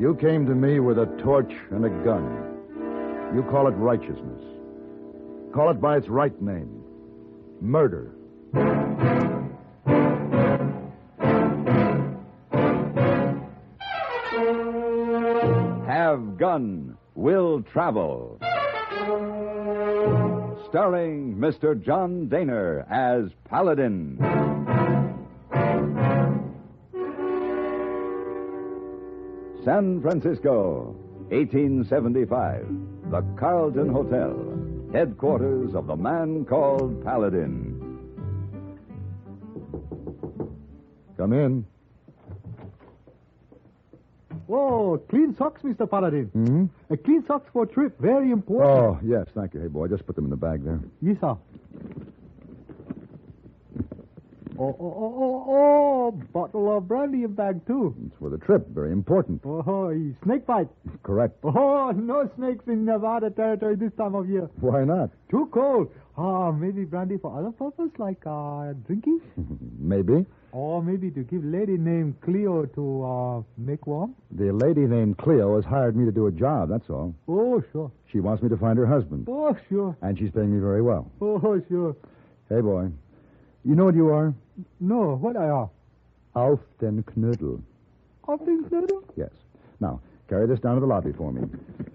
You came to me with a torch and a gun. You call it righteousness. Call it by its right name. Murder. Have Gun, Will Travel. Starring Mr. John Daner as Paladin. San Francisco, 1875. The Carlton Hotel, headquarters of the man called Paladin. Come in. Whoa, clean socks, Mr. Paladin. Mm-hmm. Clean socks for a trip. Very important. Oh, yes, thank you. Hey, boy, just put them in the bag there. Yes, sir. Oh, bottle of brandy in bag, too. It's for the trip. Very important. Oh, snake bite. Correct. Oh, no snakes in Nevada territory this time of year. Why not? Too cold. Maybe brandy for other purpose, like drinking? Maybe. Or maybe to give lady named Cleo to make warm? The lady named Cleo has hired me to do a job, that's all. Oh, sure. She wants me to find her husband. Oh, sure. And she's paying me very well. Oh, sure. Hey, boy. You know what you are? No, what I are? Auf den Knödel. Auf den Knödel? Yes. Now, carry this down to the lobby for me.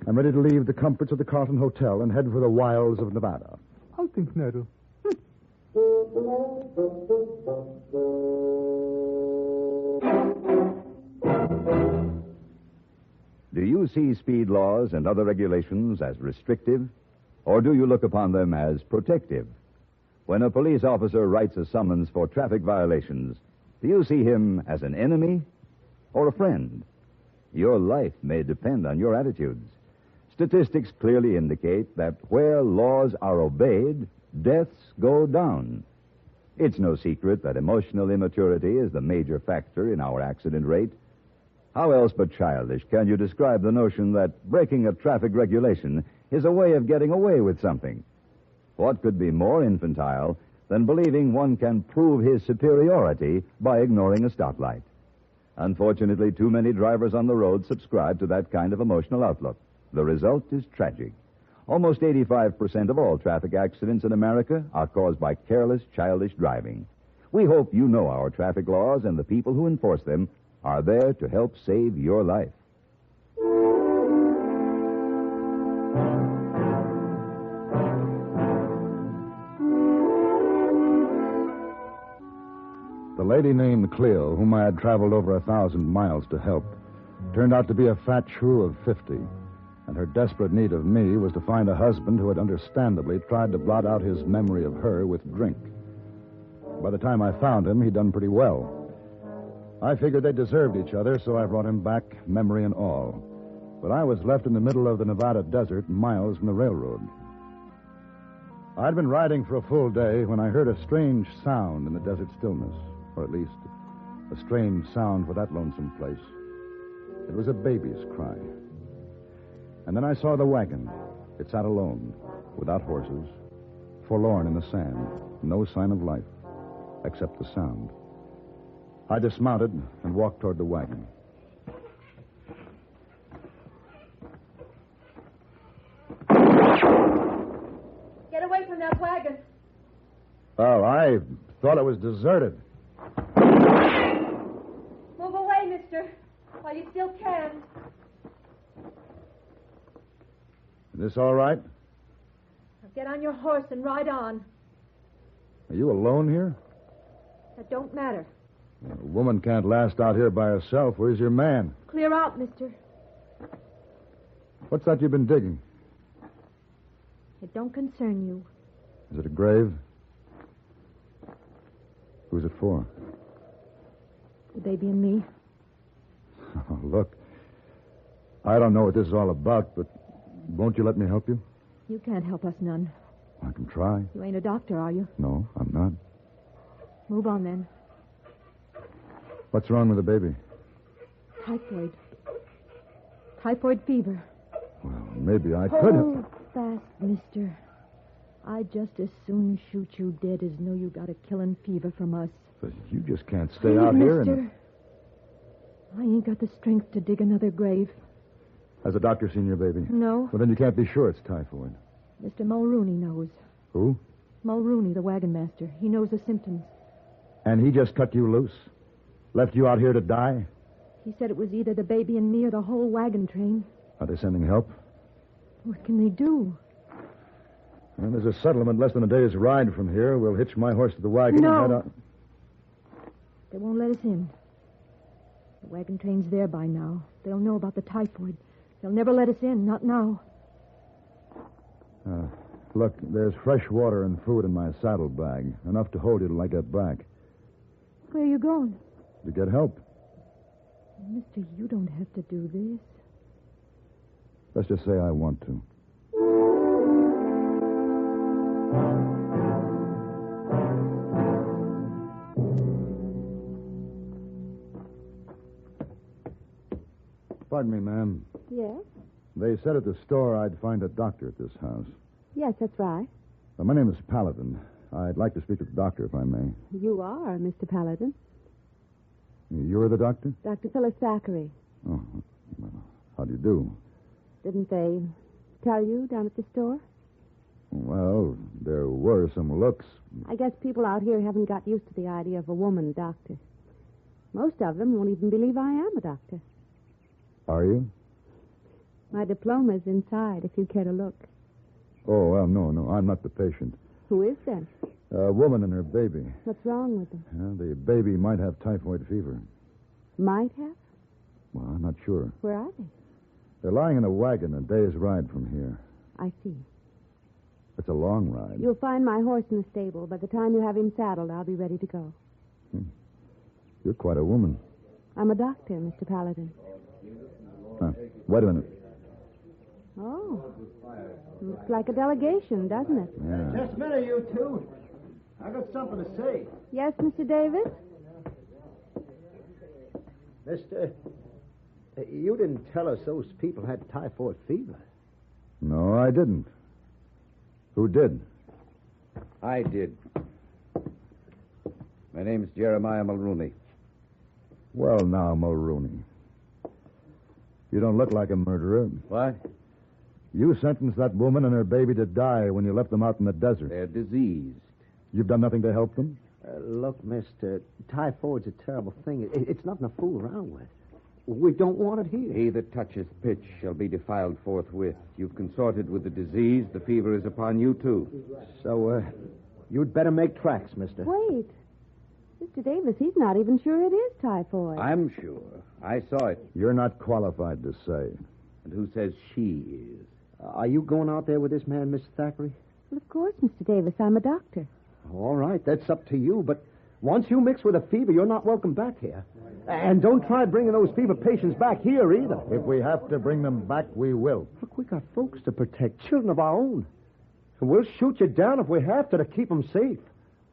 I'm ready to leave the comforts of the Carlton Hotel and head for the wilds of Nevada. Auf den Knödel. Do you see speed laws and other regulations as restrictive, or do you look upon them as protective? When a police officer writes a summons for traffic violations, do you see him as an enemy or a friend? Your life may depend on your attitudes. Statistics clearly indicate that where laws are obeyed, deaths go down. It's no secret that emotional immaturity is the major factor in our accident rate. How else but childish can you describe the notion that breaking a traffic regulation is a way of getting away with something? What could be more infantile than believing one can prove his superiority by ignoring a stoplight? Unfortunately, too many drivers on the road subscribe to that kind of emotional outlook. The result is tragic. Almost 85% of all traffic accidents in America are caused by careless, childish driving. We hope you know our traffic laws and the people who enforce them are there to help save your life. The lady named Cleo, whom I had traveled over 1,000 miles to help, turned out to be a fat shrew of 50. And her desperate need of me was to find a husband who had understandably tried to blot out his memory of her with drink. By the time I found him, he'd done pretty well. I figured they deserved each other, so I brought him back, memory and all. But I was left in the middle of the Nevada desert, miles from the railroad. I'd been riding for a full day when I heard a strange sound in the desert stillness, or at least a strange sound for that lonesome place. It was a baby's cry. And then I saw the wagon. It sat alone, without horses, forlorn in the sand, no sign of life, except the sound. I dismounted and walked toward the wagon. Get away from that wagon. Oh, I thought it was deserted. Move away, mister, while you still can. Is this all right? Now get on your horse and ride on. Are you alone here? That don't matter. A woman can't last out here by herself. Where's your man? Clear out, mister. What's that you've been digging? It don't concern you. Is it a grave? Who's it for? The baby and me. Oh, look, I don't know what this is all about, but won't you let me help you? You can't help us none. I can try. You ain't a doctor, are you? No, I'm not. Move on, then. What's wrong with the baby? Typhoid. Typhoid fever. Well, maybe I could have... Hold fast, mister. I'd just as soon shoot you dead as know you got a killing fever from us. But you just can't stay out here mister. and... I ain't got the strength to dig another grave. Has the doctor seen your baby? No. Well, then you can't be sure it's typhoid. Mr. Mulrooney knows. Who? Mulrooney, the wagon master. He knows the symptoms. And he just cut you loose? Left you out here to die? He said it was either the baby and me or the whole wagon train. Are they sending help? What can they do? Well, there's a settlement less than a day's ride from here. We'll hitch my horse to the wagon No. and head out. They won't let us in. The wagon train's there by now. They'll know about the typhoid. They'll never let us in, not now. Look, there's fresh water and food in my saddlebag. Enough to hold you till I get back. Where are you going? To get help. Mister, you don't have to do this. Let's just say I want to. Pardon me, ma'am. Yes? They said at the store I'd find a doctor at this house. Yes, that's right. My name is Paladin. I'd like to speak to the doctor, if I may. You are, Mr. Paladin. You're the doctor? Dr. Phyllis Thackeray. Oh, well, how do you do? Didn't they tell you down at the store? Well, there were some looks. I guess people out here haven't got used to the idea of a woman doctor. Most of them won't even believe I am a doctor. Are you? My diploma's inside, if you care to look. Oh, well, no, I'm not the patient. Who is then? A woman and her baby. What's wrong with them? The baby might have typhoid fever. Might have? Well, I'm not sure. Where are they? They're lying in a wagon a day's ride from here. I see. It's a long ride. You'll find my horse in the stable. By the time you have him saddled, I'll be ready to go. You're quite a woman. I'm a doctor, Mr. Paladin. Wait a minute. Oh. Looks like a delegation, doesn't it? Yeah. Just a minute, you two. I got something to say. Yes, Mr. Davis? Mister, you didn't tell us those people had typhoid fever. No, I didn't. Who did? I did. My name's Jeremiah Mulrooney. Well, now, Mulrooney. You don't look like a murderer. What? You sentenced that woman and her baby to die when you left them out in the desert. They're diseased. You've done nothing to help them? Look, mister, typhoid's a terrible thing. It's nothing to fool around with. We don't want it here. He that toucheth pitch shall be defiled forthwith. You've consorted with the disease. The fever is upon you, too. So, you'd better make tracks, mister. Wait. Mr. Davis, he's not even sure it is typhoid. I'm sure. I saw it. You're not qualified to say. And who says she is? Are you going out there with this man, Mr. Thackeray? Well, of course, Mr. Davis. I'm a doctor. All right, that's up to you, but once you mix with a fever, you're not welcome back here. And don't try bringing those fever patients back here either. If we have to bring them back, we will. Look, we got folks to protect, children of our own. And we'll shoot you down if we have to keep them safe.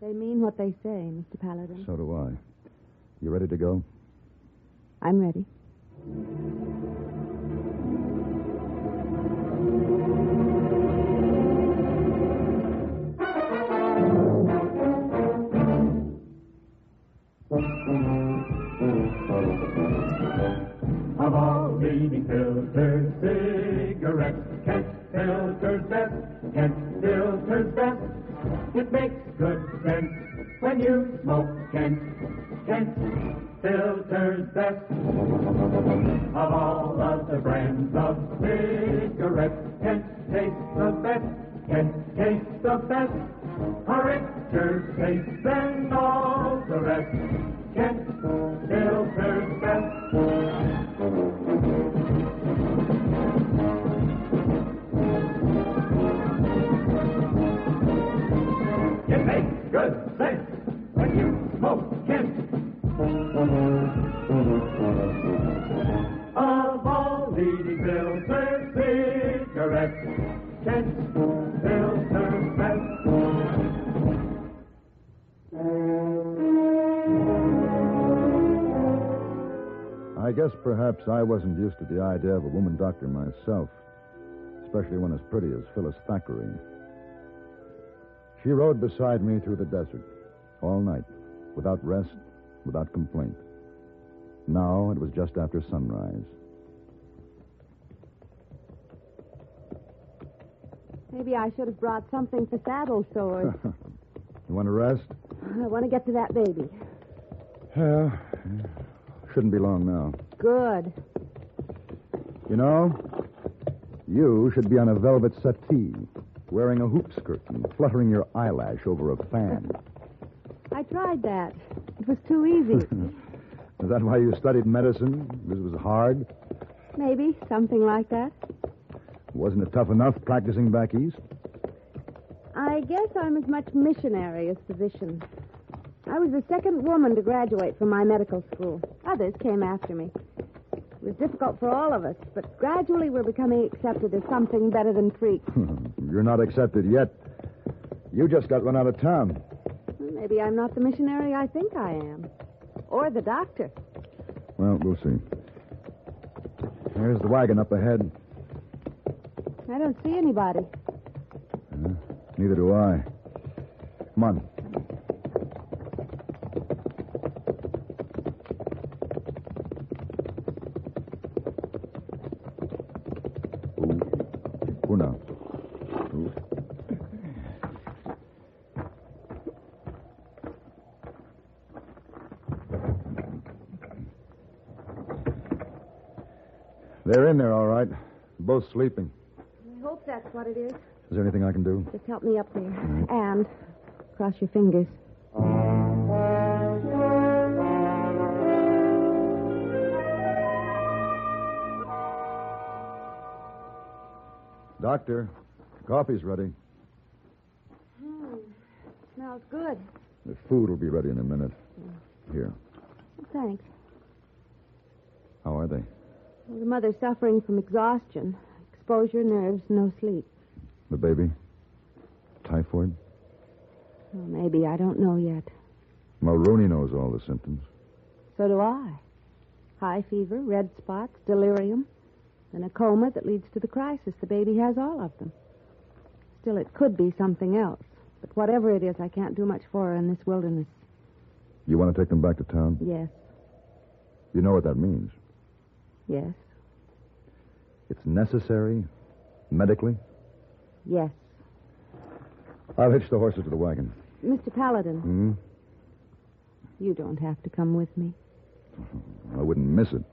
They mean what they say, Mr. Paladin. So do I. You ready to go? I'm ready. Of all leading filters, cigarettes, Kent filters best, Kent filters best. It makes good sense when you smoke Kent, Kent filters best. Of all other brands of cigarettes, Kent tastes the best, Kent tastes the best. A richer taste than all the rest, Kent filters best. It makes good sense when you smoke Kent. Of all leading filter cigarettes, Kent filters best. I guess perhaps I wasn't used to the idea of a woman doctor myself, especially one as pretty as Phyllis Thackeray. She rode beside me through the desert all night, without rest, without complaint. Now it was just after sunrise. Maybe I should have brought something for saddle sores. You want to rest? I want to get to that baby. Yeah. Shouldn't be long now. Good. You know, you should be on a velvet settee, wearing a hoop skirt and fluttering your eyelash over a fan. I tried that. It was too easy. Is that why you studied medicine? This was hard? Maybe, something like that. Wasn't it tough enough practicing back east? I guess I'm as much missionary as physician. I was the second woman to graduate from my medical school. Others came after me. It was difficult for all of us, but gradually we're becoming accepted as something better than freaks. You're not accepted yet. You just got run out of town. Maybe I'm not the missionary I think I am. Or the doctor. Well, we'll see. There's the wagon up ahead. I don't see anybody. Neither do I. Come on. Now. They're in there, all right. Both sleeping. I hope that's what it is. Is there anything I can do? Just help me up there. And cross your fingers. Doctor, coffee's ready. Smells good. The food will be ready in a minute. Here. Thanks. How are they? Well, the mother's suffering from exhaustion, exposure, nerves, no sleep. The baby? Typhoid? Well, maybe. I don't know yet. Mulrooney knows all the symptoms. So do I. High fever, red spots, delirium, and a coma that leads to the crisis. The baby has all of them. Still, it could be something else. But whatever it is, I can't do much for her in this wilderness. You want to take them back to town? Yes. You know what that means? Yes. It's necessary? Medically? Yes. I'll hitch the horses to the wagon. Mr. Paladin. Hmm? You don't have to come with me. I wouldn't miss it.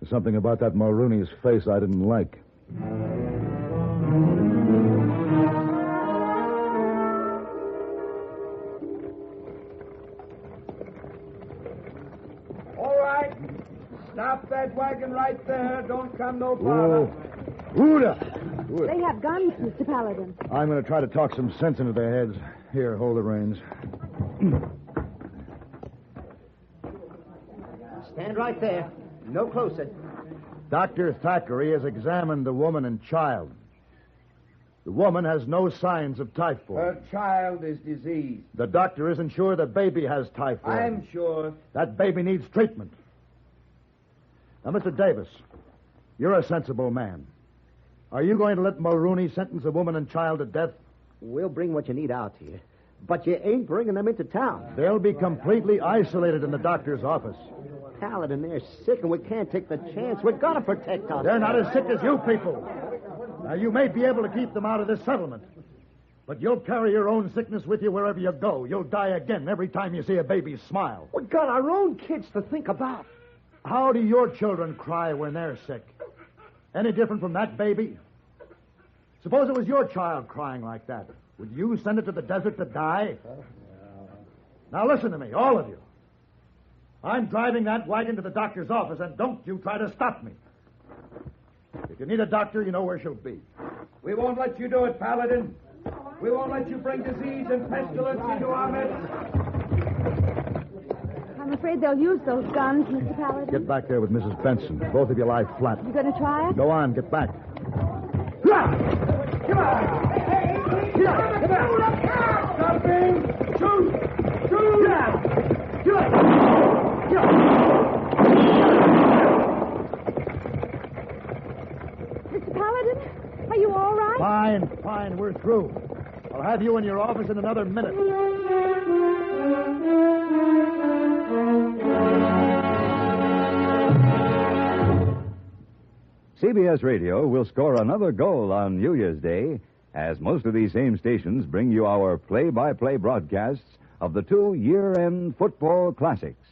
There's something about that Mulrooney's face I didn't like. All right. Stop that wagon right there. Don't come no farther. Uda! They have guns, Mr. Paladin. I'm going to try to talk some sense into their heads. Here, hold the reins. Stand right there. No closer. Dr. Thackeray has examined the woman and child. The woman has no signs of typhoid. Her child is diseased. The doctor isn't sure the baby has typhoid. I'm sure. That baby needs treatment. Now, Mr. Davis, you're a sensible man. Are you going to let Mulrooney sentence a woman and child to death? We'll bring what you need out here. But you ain't bringing them into town. They'll be completely isolated in the doctor's office. Paladin, they're sick, and we can't take the chance. We've got to protect us. They're not as sick as you people. Now, you may be able to keep them out of this settlement, but you'll carry your own sickness with you wherever you go. You'll die again every time you see a baby smile. We've got our own kids to think about. How do your children cry when they're sick? Any different from that baby? Suppose it was your child crying like that. Would you send it to the desert to die? Now listen to me, all of you. I'm driving that wagon to the doctor's office, and don't you try to stop me. If you need a doctor, you know where she'll be. We won't let you do it, Paladin. We won't let you bring disease and pestilence into our midst. I'm afraid they'll use those guns, Mr. Paladin. Get back there with Mrs. Benson. Both of you lie flat. You going to try it? Go on, get back. Come on! Come on! Something! Shoot! Shoot! Get Mr. Paladin, are you all right? Fine, we're through. I'll have you in your office in another minute. CBS Radio will score another goal on New Year's Day, as most of these same stations bring you our play-by-play broadcasts of the two year-end football classics,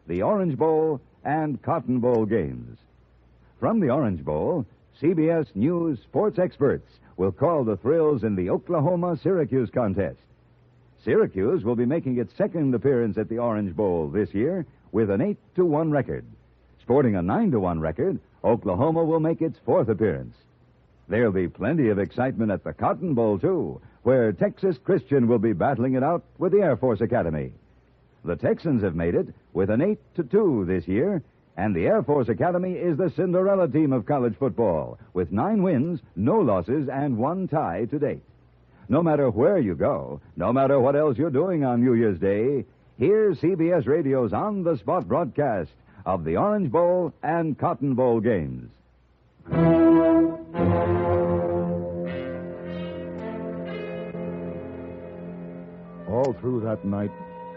the Orange Bowl and Cotton Bowl games. From the Orange Bowl, CBS News sports experts will call the thrills in the Oklahoma-Syracuse contest. Syracuse will be making its second appearance at the Orange Bowl this year with an 8-1 record. Sporting a 9-1 record, Oklahoma will make its fourth appearance. There'll be plenty of excitement at the Cotton Bowl, too, where Texas Christian will be battling it out with the Air Force Academy. The Texans have made it with an 8-2 this year, and the Air Force Academy is the Cinderella team of college football, with 9 wins, no losses, and 1 tie to date. No matter where you go, no matter what else you're doing on New Year's Day, here's CBS Radio's on-the-spot broadcast of the Orange Bowl and Cotton Bowl games. All through that night,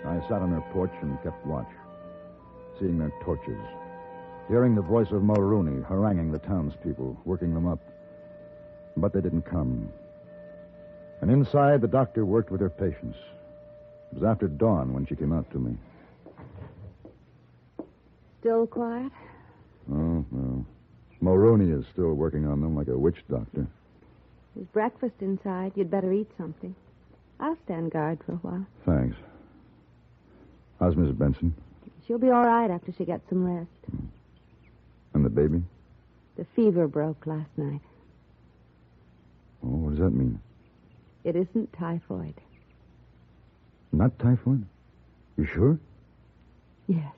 I sat on her porch and kept watch, seeing their torches, hearing the voice of Mulrooney haranguing the townspeople, working them up. But they didn't come. And inside, the doctor worked with her patients. It was after dawn when she came out to me. Still quiet? Oh, well. Mulrooney is still working on them like a witch doctor. There's breakfast inside. You'd better eat something. I'll stand guard for a while. Thanks. How's Mrs. Benson? She'll be all right after she gets some rest. And the baby? The fever broke last night. Oh, what does that mean? It isn't typhoid. Not typhoid? You sure? Yes.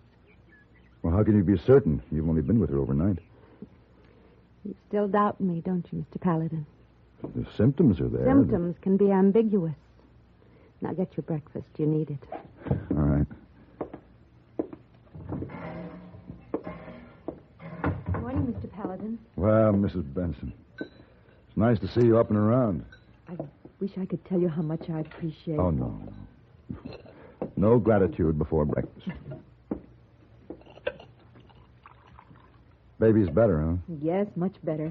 Well, how can you be certain? You've only been with her overnight. You still doubt me, don't you, Mr. Paladin? The symptoms are there. Symptoms can be ambiguous. Now get your breakfast. You need it. All right. Good morning, Mr. Paladin. Well, Mrs. Benson, it's nice to see you up and around. I wish I could tell you how much I appreciate. Oh, no. No gratitude before breakfast. Baby's better, huh? Yes, much better.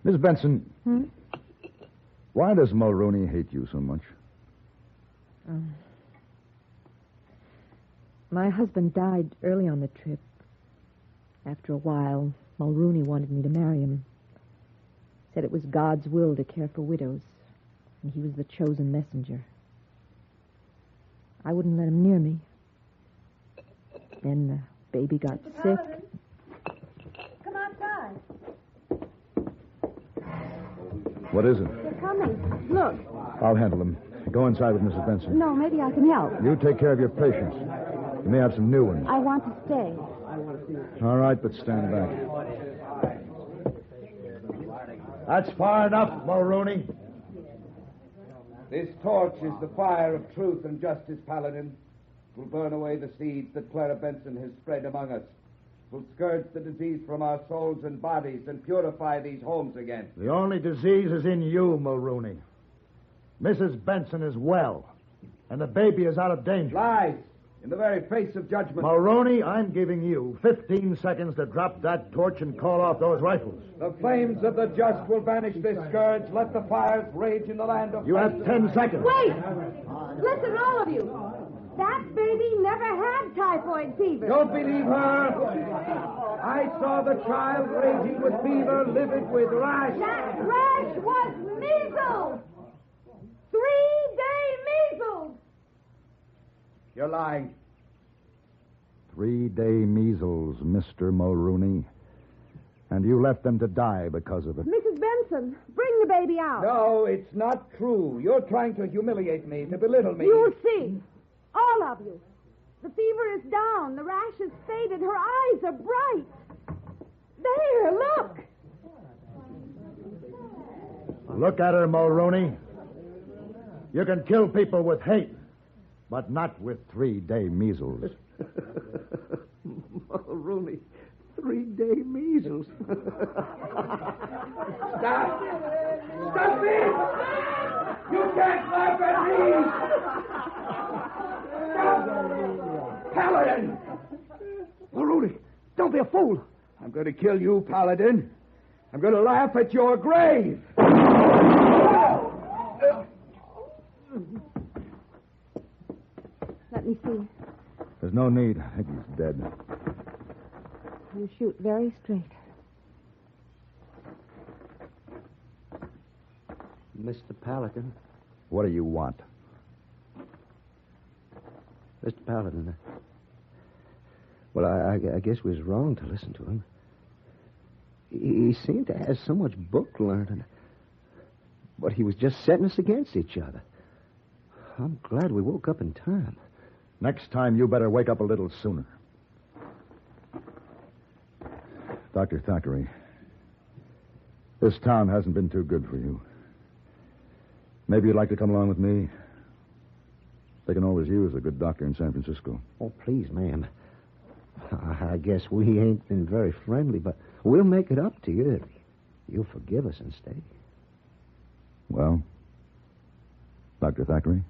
Miss Benson, why does Mulrooney hate you so much? My husband died early on the trip. After a while, Mulrooney wanted me to marry him. Said it was God's will to care for widows, and he was the chosen messenger. I wouldn't let him near me. Then the baby got sick. Come outside. What is it? They're coming. Look. I'll handle them. Go inside with Mrs. Benson. No, maybe I can help. You take care of your patients. You may have some new ones. I want to stay. All right, but stand back. That's far enough, Mulrooney. This torch is the fire of truth and justice, Paladin. It will burn away the seeds that Clara Benson has spread among us. It will scourge the disease from our souls and bodies and purify these homes again. The only disease is in you, Mulrooney. Mrs. Benson is well, and the baby is out of danger. Lies! In the very face of judgment. Mulrooney, I'm giving you 15 seconds to drop that torch and call off those rifles. The flames of the just will banish this scourge. Let the fires rage in the land of... You have 10 seconds. Wait! Listen, all of you. That baby never had typhoid fever. Don't believe her. I saw the child raging with fever, livid with rash. That rash was measles. 3-day measles. You're lying. 3-day measles, Mr. Mulrooney. And you left them to die because of it. Mrs. Benson, bring the baby out. No, it's not true. You're trying to humiliate me, to belittle me. You'll see. All of you. The fever is down. The rash has faded. Her eyes are bright. There, look. Look at her, Mulrooney. You can kill people with hate, but not with 3-day measles. Mulrooney, 3-day measles. Stop! Stop this! You can't laugh at me! Stop! Paladin! Mulrooney, don't be a fool. going to kill you, Paladin. I'm going to laugh at your grave. Let me see. There's no need. I think he's dead. You shoot very straight. Mr. Paladin. What do you want? Mr. Paladin. Well, I guess we was wrong to listen to him. He seemed to have so much book learning. But he was just setting us against each other. I'm glad we woke up in time. Next time, you better wake up a little sooner. Dr. Thackeray, this town hasn't been too good for you. Maybe you'd like to come along with me. They can always use a good doctor in San Francisco. Oh, please, ma'am. I guess we ain't been very friendly, but we'll make it up to you if you'll forgive us and stay. Well, Dr. Thackeray?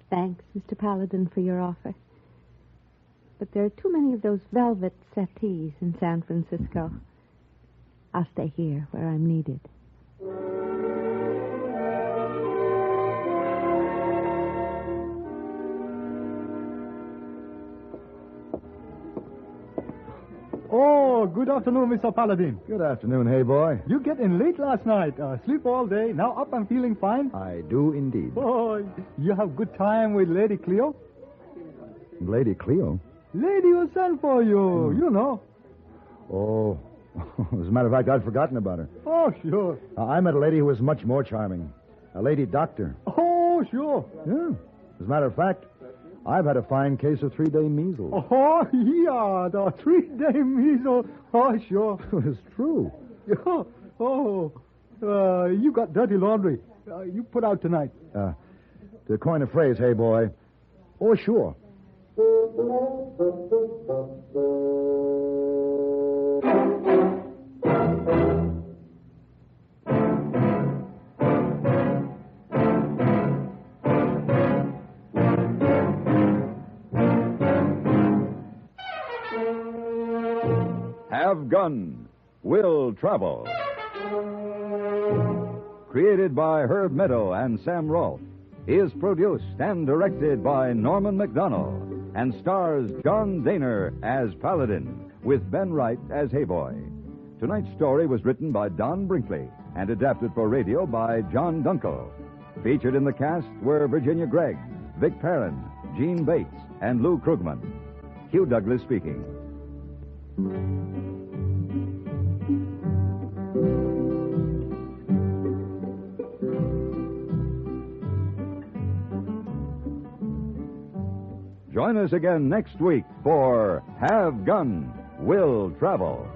Thanks, Mr. Paladin, for your offer. But there are too many of those velvet settees in San Francisco. I'll stay here where I'm needed. Oh, good afternoon, Mr. Paladin. Good afternoon, hey boy. You get in late last night. Sleep all day. Now up and feeling fine. I do indeed. Oh, you have good time with Lady Cleo? Lady Cleo? Lady who sent for you. You know. Oh, as a matter of fact, I'd forgotten about her. Oh, sure. I met a lady who was much more charming. A lady doctor. Oh, sure. Yeah. As a matter of fact, I've had a fine case of 3-day measles. Oh, yeah, the 3-day measles. Oh, sure. It's true. Yeah. Oh, you got dirty laundry. You put out tonight. To coin a phrase, hey boy. Oh, sure. Have Gun, Will Travel. Created by Herb Meadow and Sam Rolfe, is produced and directed by Norman McDonnell and stars John Daner as Paladin with Ben Wright as Hayboy. Tonight's story was written by Don Brinkley and adapted for radio by John Dunkel. Featured in the cast were Virginia Gregg, Vic Perrin, Gene Bates, and Lou Krugman. Hugh Douglas speaking. Join us again next week for Have Gun, Will Travel.